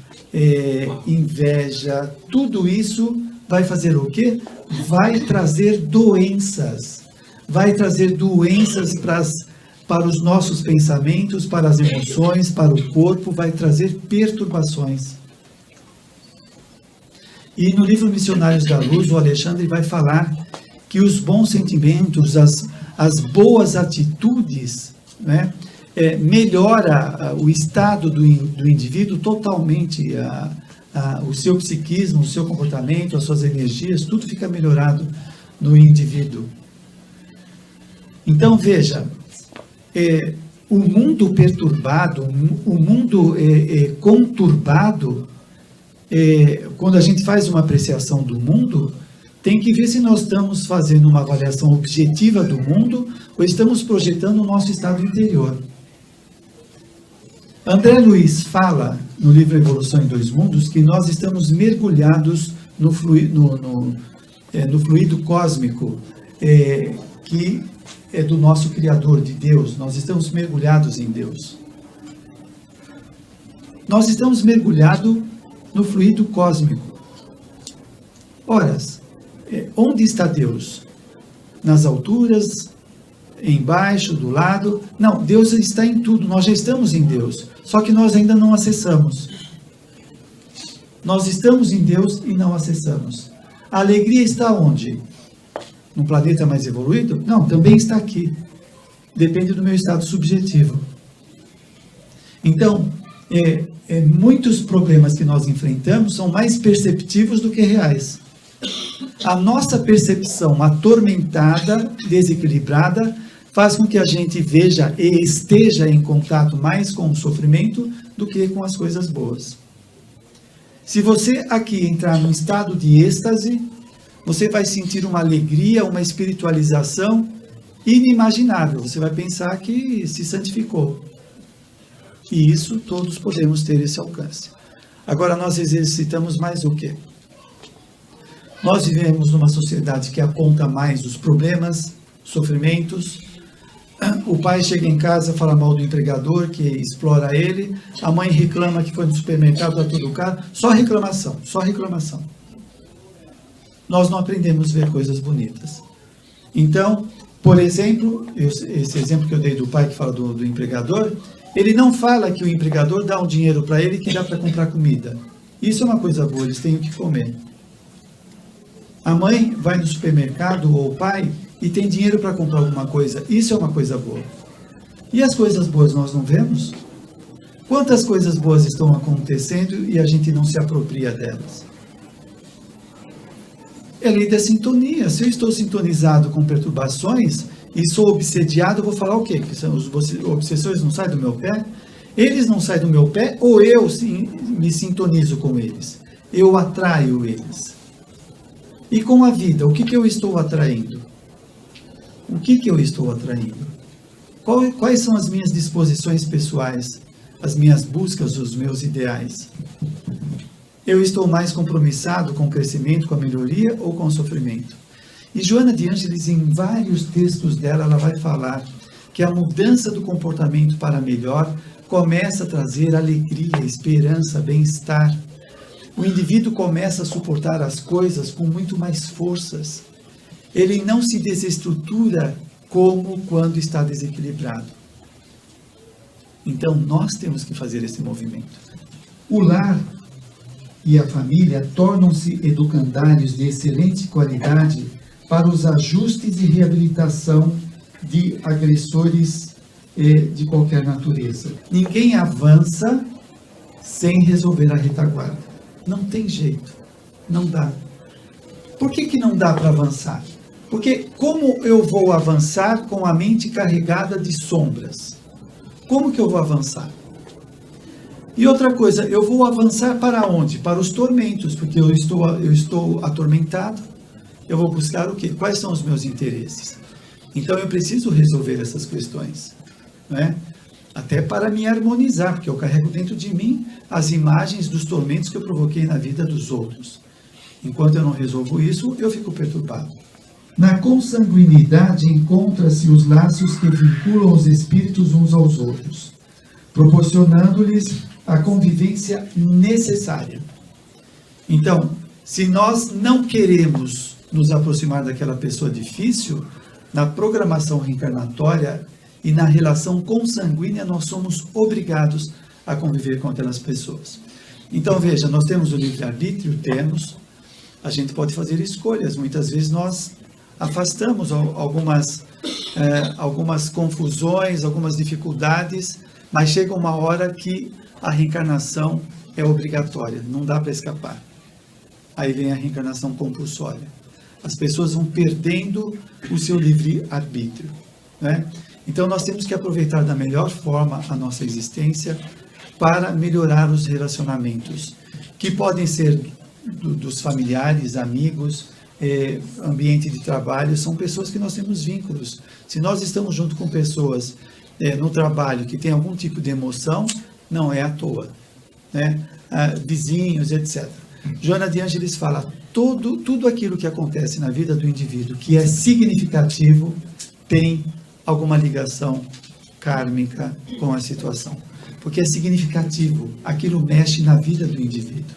inveja, tudo isso vai fazer o quê? Vai trazer doenças. Vai trazer doenças para os nossos pensamentos, para as emoções, para o corpo, vai trazer perturbações. E no livro Missionários da Luz, o Alexandre vai falar que os bons sentimentos, as boas atitudes, né, melhora o estado do indivíduo totalmente, o seu psiquismo, o seu comportamento, as suas energias, tudo fica melhorado no indivíduo. Então, veja, o mundo perturbado, o mundo conturbado, quando a gente faz uma apreciação do mundo, tem que ver se nós estamos fazendo uma avaliação objetiva do mundo ou estamos projetando o nosso estado interior. André Luiz fala, no livro Evolução em Dois Mundos, que nós estamos mergulhados no fluido cósmico, que é do nosso Criador, de Deus. Nós estamos mergulhados em Deus. Nós estamos mergulhados no fluido cósmico. Ora, onde está Deus? Nas alturas? Embaixo? Do lado? Não, Deus está em tudo, nós já estamos em Deus, só que nós ainda não acessamos. Nós estamos em Deus e não acessamos. A alegria está onde? No planeta mais evoluído? Não, também está aqui. Depende do meu estado subjetivo. Então, muitos problemas que nós enfrentamos são mais perceptivos do que reais. A nossa percepção atormentada, desequilibrada, faz com que a gente veja e esteja em contato mais com o sofrimento do que com as coisas boas. Se você aqui entrar num estado de êxtase, você vai sentir uma alegria, uma espiritualização inimaginável. Você vai pensar que se santificou. E isso, todos podemos ter esse alcance. Agora, nós exercitamos mais o quê? Nós vivemos numa sociedade que aponta mais os problemas, sofrimentos. O pai chega em casa, fala mal do empregador, que explora ele. A mãe reclama que foi no supermercado, está tudo caro. Só reclamação, só reclamação. Nós não aprendemos a ver coisas bonitas. Então, por exemplo, esse exemplo que eu dei do pai que fala do empregador, ele não fala que o empregador dá um dinheiro para ele que dá para comprar comida. Isso é uma coisa boa, eles têm o que comer. A mãe vai no supermercado, ou o pai, e tem dinheiro para comprar alguma coisa. Isso é uma coisa boa. E as coisas boas nós não vemos? Quantas coisas boas estão acontecendo e a gente não se apropria delas? É lei da sintonia. Se eu estou sintonizado com perturbações e sou obsediado, eu vou falar o quê? Que os obsessores não saem do meu pé? Eles não saem do meu pé ou eu me sintonizo com eles? Eu atraio eles. E com a vida, o que eu estou atraindo? O que eu estou atraindo? Quais são as minhas disposições pessoais, as minhas buscas, os meus ideais? Eu estou mais compromissado com o crescimento, com a melhoria ou com o sofrimento? E Joana de Ângeles, em vários textos dela, ela vai falar que a mudança do comportamento para melhor começa a trazer alegria, esperança, bem-estar. O indivíduo começa a suportar as coisas com muito mais forças. Ele não se desestrutura como quando está desequilibrado. Então, nós temos que fazer esse movimento. O lar e a família tornam-se educandários de excelente qualidade para os ajustes e reabilitação de agressores de qualquer natureza. Ninguém avança sem resolver a retaguarda. Não tem jeito, não dá. Por que não dá para avançar? Porque como eu vou avançar com a mente carregada de sombras? Como que eu vou avançar? E outra coisa, eu vou avançar para onde? Para os tormentos, porque eu estou atormentado. Eu vou buscar o quê? Quais são os meus interesses? Então eu preciso resolver essas questões, né? Até para me harmonizar, porque eu carrego dentro de mim as imagens dos tormentos que eu provoquei na vida dos outros. Enquanto eu não resolvo isso, eu fico perturbado. Na consanguinidade encontra-se os laços que vinculam os espíritos uns aos outros. proporcionando-lhes a convivência necessária. Então, se nós não queremos nos aproximar daquela pessoa difícil, na programação reencarnatória e na relação consanguínea, nós somos obrigados a conviver com aquelas pessoas. Então, veja, nós temos o livre-arbítrio, a gente pode fazer escolhas. Muitas vezes nós afastamos algumas confusões, algumas dificuldades, mas chega uma hora que a reencarnação é obrigatória, não dá para escapar. Aí vem a reencarnação compulsória. As pessoas vão perdendo o seu livre-arbítrio, né? Então nós temos que aproveitar da melhor forma a nossa existência para melhorar os relacionamentos, que podem ser dos familiares, amigos, ambiente de trabalho. São pessoas que nós temos vínculos. Se nós estamos junto com pessoas no trabalho que tem algum tipo de emoção, não é à toa, né? Vizinhos, etc. Joana de Ângeles fala, tudo aquilo que acontece na vida do indivíduo que é significativo tem alguma ligação kármica com a situação, porque é significativo, aquilo mexe na vida do indivíduo.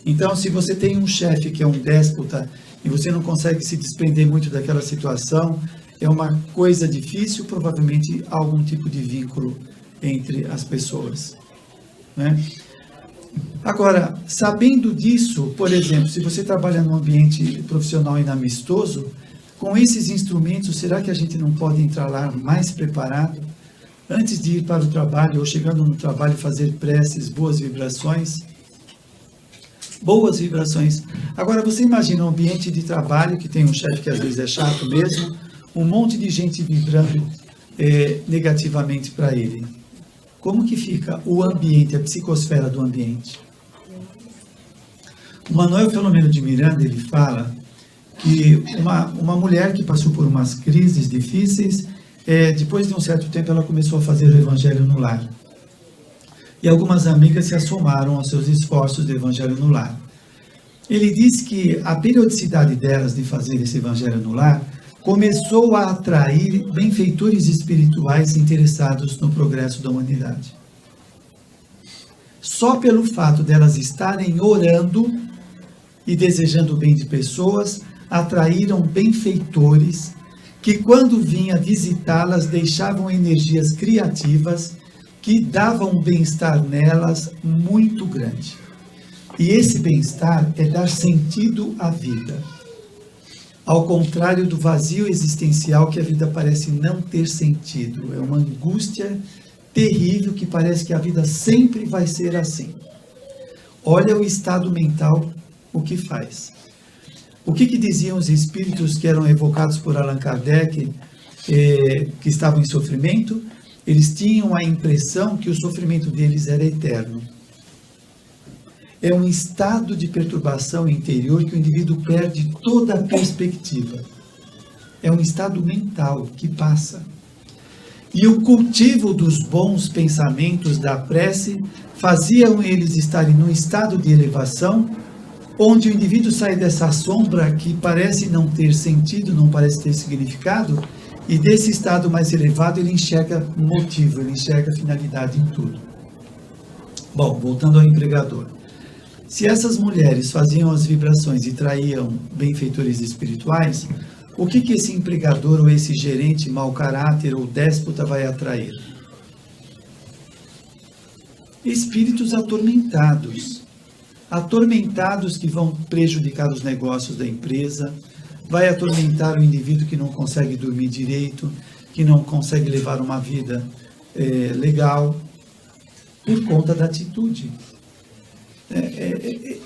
Então, se você tem um chefe que é um déspota e você não consegue se desprender muito daquela situação, é uma coisa difícil, provavelmente há algum tipo de vínculo entre as pessoas, né? Agora, sabendo disso, por exemplo, se você trabalha num ambiente profissional inamistoso, com esses instrumentos, será que a gente não pode entrar lá mais preparado? Antes de ir para o trabalho, ou chegando no trabalho, fazer preces, boas vibrações? Boas vibrações. Agora, você imagina um ambiente de trabalho que tem um chefe que às vezes é chato mesmo, um monte de gente vibrando negativamente para ele. Como que fica o ambiente, a psicosfera do ambiente? O Manuel Filomeno de Miranda, ele fala que uma mulher que passou por umas crises difíceis, depois de um certo tempo ela começou a fazer o evangelho no lar. E algumas amigas se assomaram aos seus esforços de evangelho no lar. Ele diz que a periodicidade delas de fazer esse evangelho no lar começou a atrair benfeitores espirituais interessados no progresso da humanidade. Só pelo fato delas estarem orando e desejando o bem de pessoas, atraíram benfeitores que, quando vinha visitá-las, deixavam energias criativas que davam um bem-estar nelas muito grande. E esse bem-estar é dar sentido à vida. Ao contrário do vazio existencial, que a vida parece não ter sentido. É uma angústia terrível que parece que a vida sempre vai ser assim. Olha o estado mental, o que faz. O que diziam os espíritos que eram evocados por Allan Kardec, que estavam em sofrimento? Eles tinham a impressão que o sofrimento deles era eterno. É um estado de perturbação interior que o indivíduo perde toda a perspectiva. É um estado mental que passa. E o cultivo dos bons pensamentos da prece faziam eles estarem num estado de elevação, onde o indivíduo sai dessa sombra que parece não ter sentido, não parece ter significado, e desse estado mais elevado ele enxerga motivo, ele enxerga finalidade em tudo. Bom, voltando ao empregador. Se essas mulheres faziam as vibrações e traíam benfeitores espirituais, o que esse empregador ou esse gerente mau caráter ou déspota vai atrair? Espíritos atormentados. Atormentados que vão prejudicar os negócios da empresa, vai atormentar o indivíduo que não consegue dormir direito, que não consegue levar uma vida legal, por conta da atitude.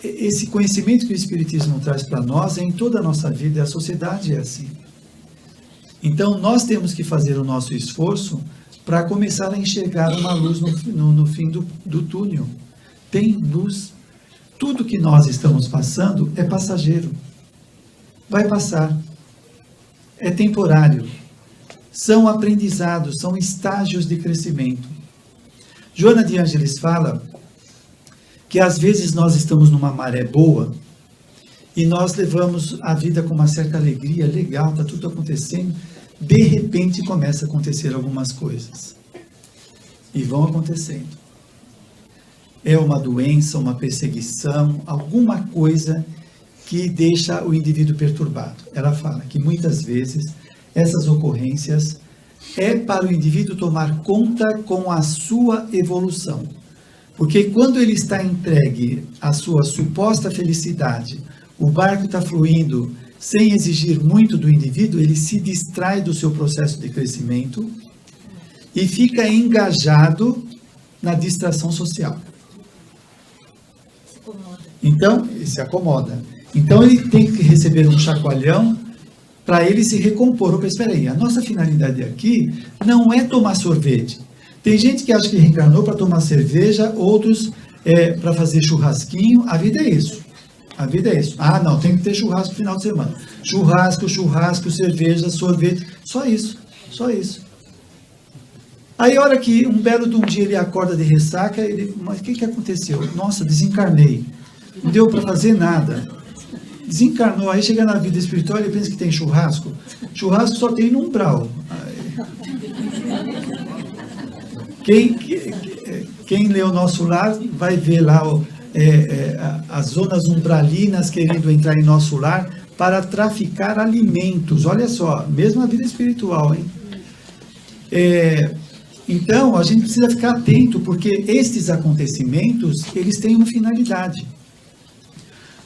Esse conhecimento que o Espiritismo traz para nós é em toda a nossa vida, e a sociedade é assim. Então, nós temos que fazer o nosso esforço para começar a enxergar uma luz no fim do túnel. Tem luz. Tudo que nós estamos passando é passageiro. Vai passar. É temporário. São aprendizados, são estágios de crescimento. Joana de Ângeles fala que às vezes nós estamos numa maré boa e nós levamos a vida com uma certa alegria, legal, está tudo acontecendo, de repente começa a acontecer algumas coisas. E vão acontecendo. É uma doença, uma perseguição, alguma coisa que deixa o indivíduo perturbado. Ela fala que muitas vezes essas ocorrências é para o indivíduo tomar conta com a sua evolução. Porque quando ele está entregue à sua suposta felicidade, o barco está fluindo sem exigir muito do indivíduo, ele se distrai do seu processo de crescimento e fica engajado na distração social. Então, ele se acomoda. Então, ele tem que receber um chacoalhão para ele se recompor. Opa, espera aí, a nossa finalidade aqui não é tomar sorvete. Tem gente que acha que reencarnou para tomar cerveja, outros para fazer churrasquinho. A vida é isso. A vida é isso. Ah, não, tem que ter churrasco no final de semana. Churrasco, cerveja, sorvete. Só isso, só isso. Aí, a hora que um belo de um dia ele acorda de ressaca, ele, mas o que aconteceu? Nossa, desencarnei. Não deu para fazer nada. Desencarnou, aí chega na vida espiritual e pensa que tem churrasco. Churrasco só tem no umbral. Quem lê o Nosso Lar vai ver lá as zonas umbralinas querendo entrar em nosso lar para traficar alimentos. Olha só, mesmo a vida espiritual, hein? Então, a gente precisa ficar atento, porque estes acontecimentos, eles têm uma finalidade.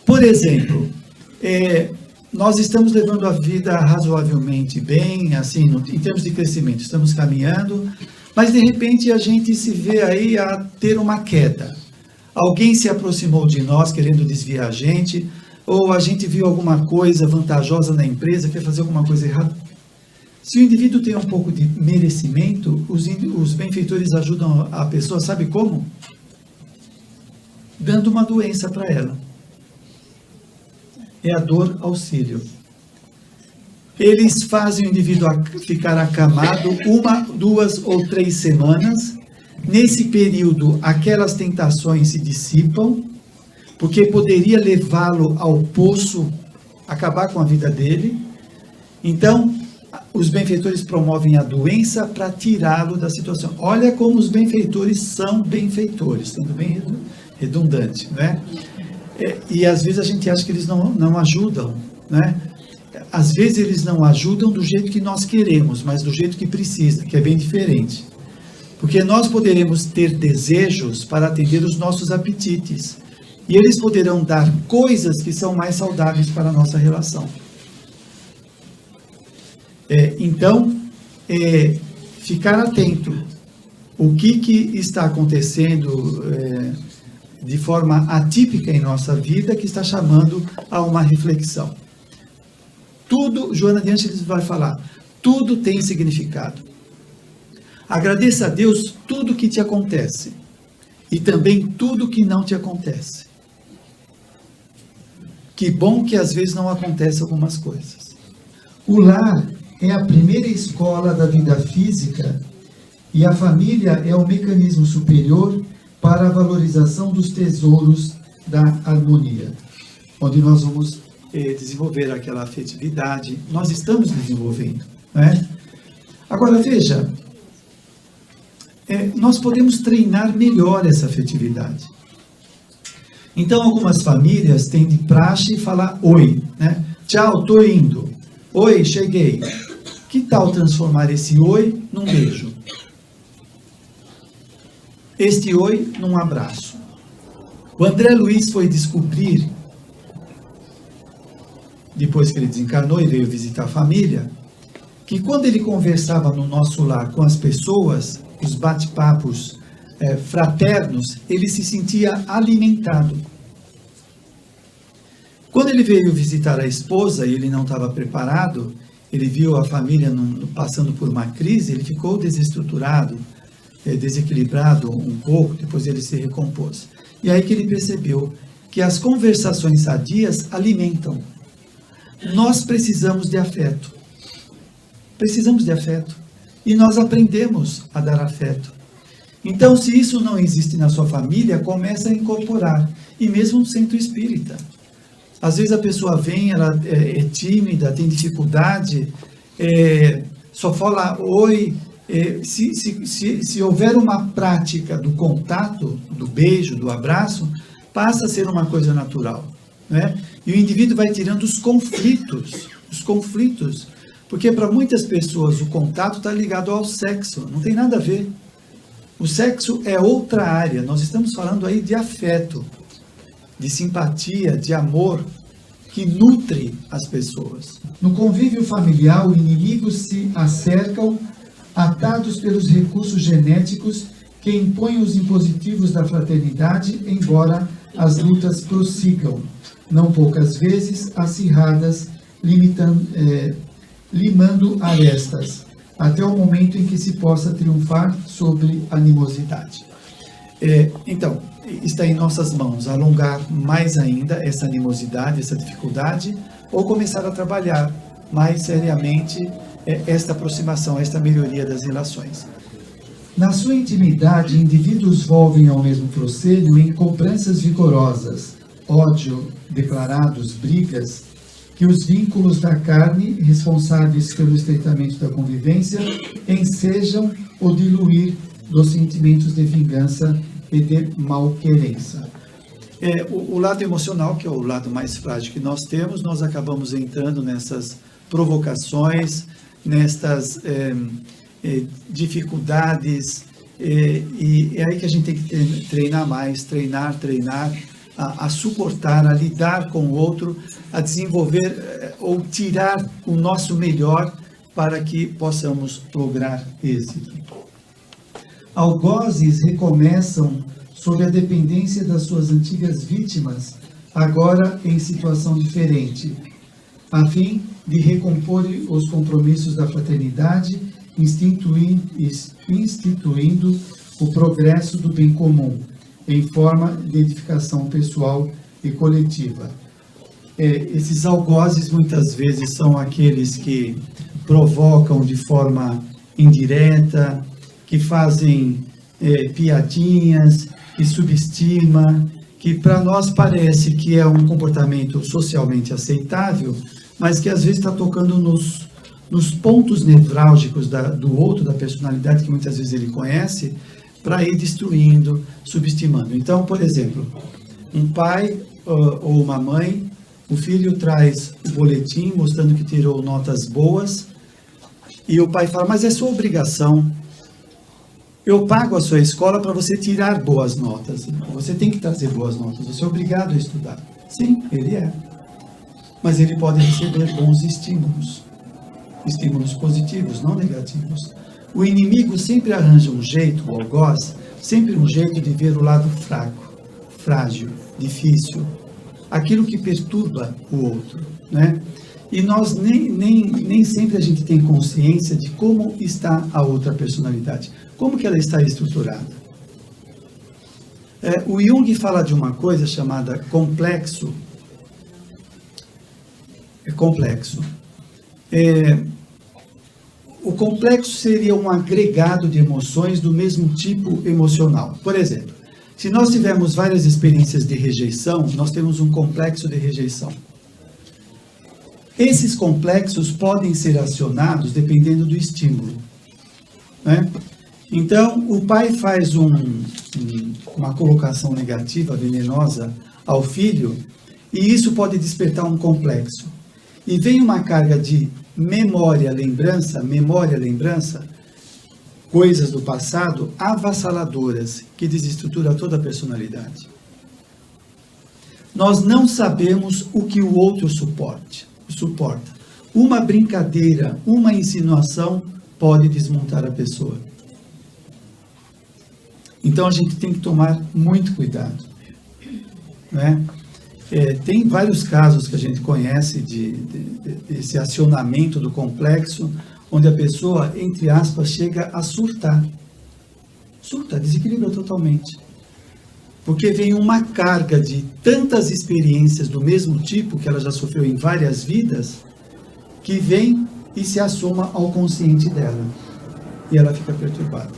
Por exemplo, nós estamos levando a vida razoavelmente bem, assim, em termos de crescimento, estamos caminhando, mas de repente a gente se vê aí a ter uma queda. Alguém se aproximou de nós querendo desviar a gente, ou a gente viu alguma coisa vantajosa na empresa, quer fazer alguma coisa errada. Se o indivíduo tem um pouco de merecimento, os benfeitores ajudam a pessoa, sabe como? Dando uma doença para ela. É a dor auxílio. Eles fazem o indivíduo ficar acamado 1, 2 ou 3 semanas. Nesse período, aquelas tentações se dissipam, porque poderia levá-lo ao poço, acabar com a vida dele. Então, os benfeitores promovem a doença para tirá-lo da situação. Olha como os benfeitores são benfeitores, sendo bem redundante, né? E às vezes a gente acha que eles não ajudam, né? Às vezes eles não ajudam do jeito que nós queremos, mas do jeito que precisa, que é bem diferente. Porque nós poderemos ter desejos para atender os nossos apetites, e eles poderão dar coisas que são mais saudáveis para a nossa relação. Então, ficar atento. O que está acontecendo de forma atípica em nossa vida que está chamando a uma reflexão. Tudo, Joana de Ângeles vai falar, tudo tem significado. Agradeça a Deus tudo que te acontece e também tudo que não te acontece. Que bom que às vezes não acontecem algumas coisas. O lar é a primeira escola da vida física e a família é o mecanismo superior para a valorização dos tesouros da harmonia, onde nós vamos desenvolver aquela afetividade. Nós estamos desenvolvendo, né? Agora veja, nós podemos treinar melhor essa afetividade. Então algumas famílias têm de praxe falar oi, né? Tchau, tô indo. Oi, cheguei. Que tal transformar esse oi num beijo? Este oi num abraço. O André Luiz foi descobrir, depois que ele desencarnou e veio visitar a família, que quando ele conversava no nosso lar com as pessoas, os bate-papos fraternos, ele se sentia alimentado. Quando ele veio visitar a esposa e ele não estava preparado, ele viu a família passando por uma crise, ele ficou desestruturado, desequilibrado um pouco, depois ele se recompôs. E aí que ele percebeu que as conversações sadias alimentam. Nós precisamos de afeto. Precisamos de afeto. E nós aprendemos a dar afeto. Então, se isso não existe na sua família, começa a incorporar. E mesmo no centro espírita. Às vezes a pessoa vem, ela é tímida, tem dificuldade, só fala oi, Se houver uma prática do contato, do beijo, do abraço, passa a ser uma coisa natural, né? E o indivíduo vai tirando os conflitos, porque para muitas pessoas o contato está ligado ao sexo, não tem nada a ver. O sexo é outra área, nós estamos falando aí de afeto, de simpatia, de amor, que nutre as pessoas. No convívio familiar, os inimigos se acercam, atados pelos recursos genéticos que impõem os impositivos da fraternidade, embora as lutas prossigam, não poucas vezes acirradas, limando arestas, até o momento em que se possa triunfar sobre a animosidade. Então, está em nossas mãos alongar mais ainda essa animosidade, essa dificuldade, ou começar a trabalhar mais seriamente esta aproximação, esta melhoria das relações. Na sua intimidade, indivíduos volvem ao mesmo procênio em cobranças vigorosas, ódio declarados, brigas, que os vínculos da carne, responsáveis pelo estreitamento da convivência, ensejam ou diluir dos sentimentos de vingança e de malquerença. O lado emocional, que é o lado mais frágil que nós temos, nós acabamos entrando nessas provocações, nestas dificuldades, e é aí que a gente tem que treinar mais, treinar, a suportar, a lidar com o outro, a desenvolver ou tirar o nosso melhor para que possamos lograr êxito. Algozes recomeçam sob a dependência das suas antigas vítimas, agora em situação diferente, a fim de recompor os compromissos da fraternidade, instituindo o progresso do bem comum, em forma de edificação pessoal e coletiva. Esses algozes muitas vezes são aqueles que provocam de forma indireta, que fazem piadinhas, que subestima, que para nós parece que é um comportamento socialmente aceitável, mas que às vezes está tocando nos pontos nevrálgicos do outro, da personalidade que muitas vezes ele conhece, para ir destruindo, subestimando. Então, por exemplo, um pai ou uma mãe, o filho traz o boletim mostrando que tirou notas boas, e o pai fala, mas é sua obrigação. Eu pago a sua escola para você tirar boas notas. Você tem que trazer boas notas. Você é obrigado a estudar. Sim, ele é. Mas ele pode receber bons estímulos. Estímulos positivos, não negativos. O inimigo sempre arranja um jeito, o algoz, sempre um jeito de ver o lado fraco, frágil, difícil. Aquilo que perturba o outro, né? E nós nem sempre a gente tem consciência de como está a outra personalidade, como que ela está estruturada. O Jung fala de uma coisa chamada complexo. O complexo seria um agregado de emoções do mesmo tipo emocional. Por exemplo, se nós tivermos várias experiências de rejeição, nós temos um complexo de rejeição. Esses complexos podem ser acionados dependendo do estímulo, né? Então, o pai faz uma colocação negativa, venenosa ao filho, e isso pode despertar um complexo. E vem uma carga de memória, lembrança, coisas do passado avassaladoras, que desestrutura toda a personalidade. Nós não sabemos o que o outro suporta. Uma brincadeira, uma insinuação pode desmontar a pessoa. Então a gente tem que tomar muito cuidado, né? Tem vários casos que a gente conhece desse acionamento do complexo, onde a pessoa, entre aspas, chega a surtar, desequilibra totalmente. Porque vem uma carga de tantas experiências do mesmo tipo, que ela já sofreu em várias vidas, que vem e se assoma ao consciente dela. E ela fica perturbada.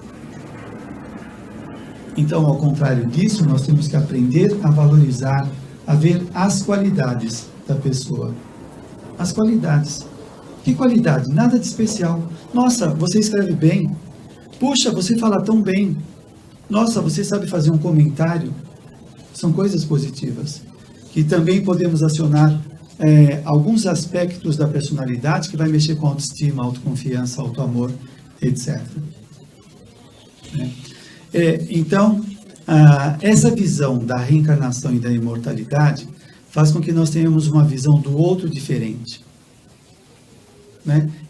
Então, ao contrário disso, nós temos que aprender a valorizar, a ver as qualidades da pessoa. As qualidades. Que qualidade? Nada de especial. Nossa, você escreve bem. Puxa, você fala tão bem. Nossa, você sabe fazer um comentário. São coisas positivas. Que também podemos acionar alguns aspectos da personalidade que vai mexer com autoestima, autoconfiança, autoamor, etc. Então, essa visão da reencarnação e da imortalidade faz com que nós tenhamos uma visão do outro diferente.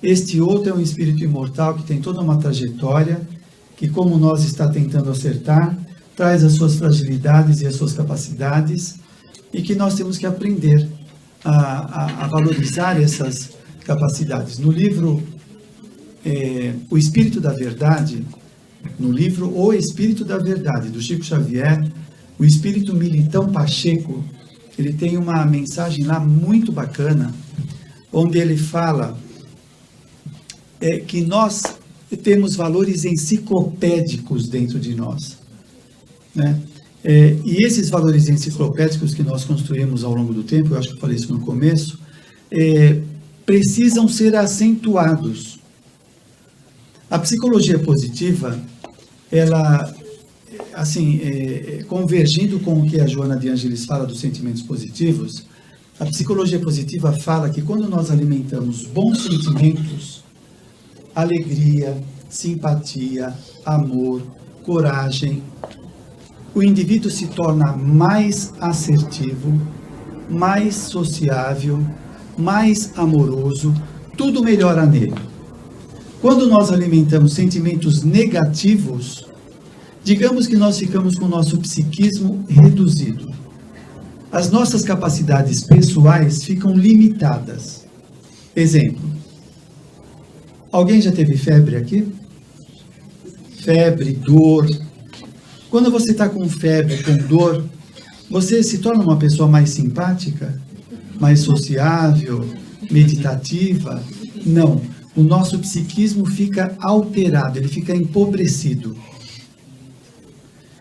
Este outro é um espírito imortal que tem toda uma trajetória, que como nós está tentando acertar, traz as suas fragilidades e as suas capacidades, e que nós temos que aprender a valorizar essas capacidades. No livro O Espírito da Verdade, no livro O Espírito da Verdade, do Chico Xavier, o espírito Militão Pacheco, ele tem uma mensagem lá muito bacana, onde ele fala que nós temos valores enciclopédicos dentro de nós. E esses valores enciclopédicos que nós construímos ao longo do tempo, eu acho que eu falei isso no começo, precisam ser acentuados. A psicologia positiva, ela, assim, convergindo com o que a Joana de Ângeles fala dos sentimentos positivos, a psicologia positiva fala que quando nós alimentamos bons sentimentos, alegria, simpatia, amor, coragem, o indivíduo se torna mais assertivo, mais sociável, mais amoroso, tudo melhora nele. Quando nós alimentamos sentimentos negativos, digamos que nós ficamos com o nosso psiquismo reduzido. As nossas capacidades pessoais ficam limitadas. Exemplo. Alguém já teve febre aqui? Febre, dor. Quando você está com febre, com dor, você se torna uma pessoa mais simpática, mais sociável, meditativa? Não. O nosso psiquismo fica alterado, ele fica empobrecido.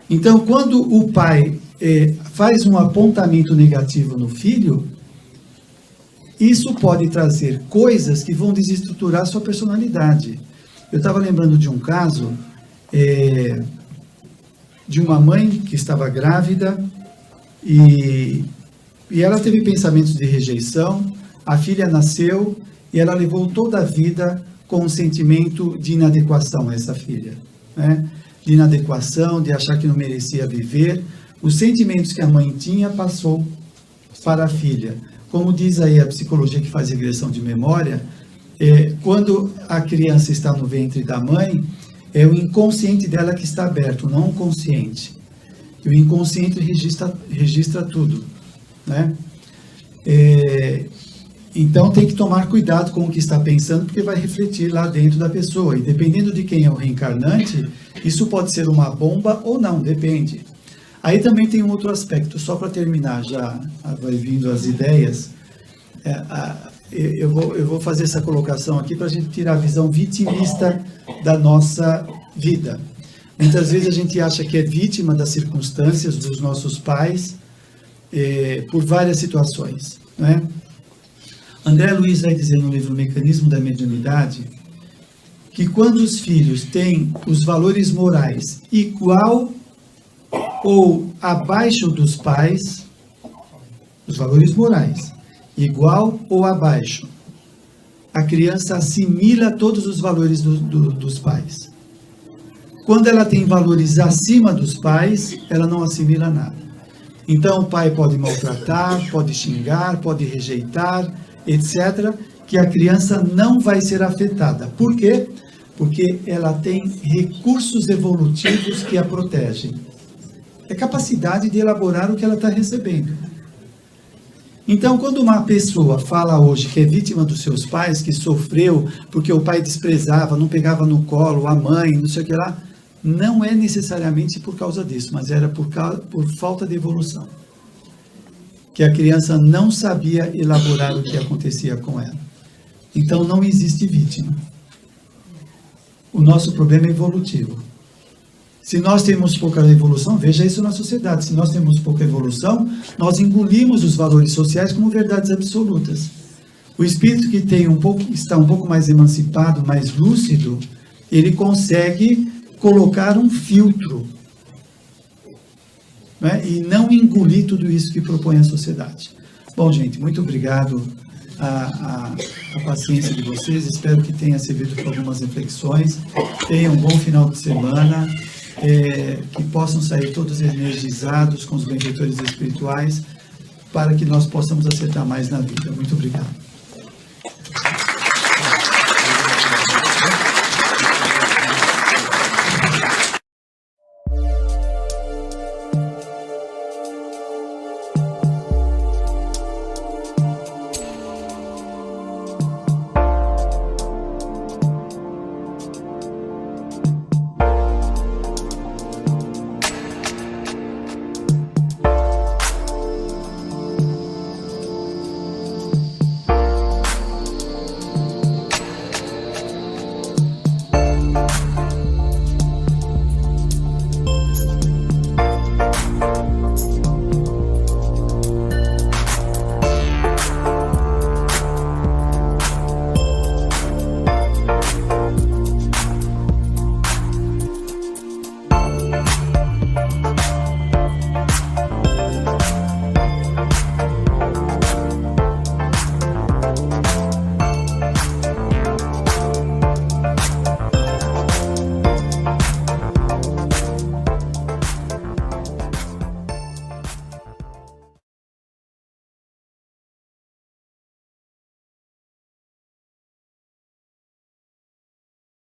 Então, quando o pai faz um apontamento negativo no filho, isso pode trazer coisas que vão desestruturar a sua personalidade. Eu estava lembrando de um caso de uma mãe que estava grávida e ela teve pensamentos de rejeição, a filha nasceu e ela levou toda a vida com um sentimento de inadequação, essa filha, de inadequação, de achar que não merecia viver. Os sentimentos que a mãe tinha passou para a filha. Como diz aí a psicologia que faz regressão de memória, quando a criança está no ventre da mãe, é o inconsciente dela que está aberto, não o consciente. E o inconsciente registra tudo, Então tem que tomar cuidado com o que está pensando, porque vai refletir lá dentro da pessoa. E dependendo de quem é o reencarnante, isso pode ser uma bomba ou não, depende. Aí também tem um outro aspecto, só para terminar, já vai vindo as ideias. Eu vou fazer essa colocação aqui para a gente tirar a visão vitimista da nossa vida. Muitas vezes a gente acha que é vítima das circunstâncias dos nossos pais, por várias situações, André Luiz vai dizer no livro Mecanismo da Mediunidade que quando os filhos têm os valores morais igual ou abaixo dos pais, os valores morais, igual ou abaixo, a criança assimila todos os valores dos pais. Quando ela tem valores acima dos pais, ela não assimila nada. Então o pai pode maltratar, pode xingar, pode rejeitar, etc., que a criança não vai ser afetada. Por quê? Porque ela tem recursos evolutivos que a protegem. É capacidade de elaborar o que ela está recebendo. Então, quando uma pessoa fala hoje que é vítima dos seus pais, que sofreu porque o pai desprezava, não pegava no colo, a mãe, não sei o que lá, não é necessariamente por causa disso, mas era por falta de evolução. Que a criança não sabia elaborar o que acontecia com ela. Então, não existe vítima. O nosso problema é evolutivo. Se nós temos pouca evolução, veja isso na sociedade, se nós temos pouca evolução, nós engolimos os valores sociais como verdades absolutas. O espírito que está um pouco mais emancipado, mais lúcido, ele consegue colocar um filtro, né? E não engolir tudo isso que propõe a sociedade. Bom, gente, muito obrigado a paciência de vocês, espero que tenha servido para algumas reflexões, tenham um bom final de semana, que possam sair todos energizados com os benfeitores espirituais, para que nós possamos acertar mais na vida. Muito obrigado.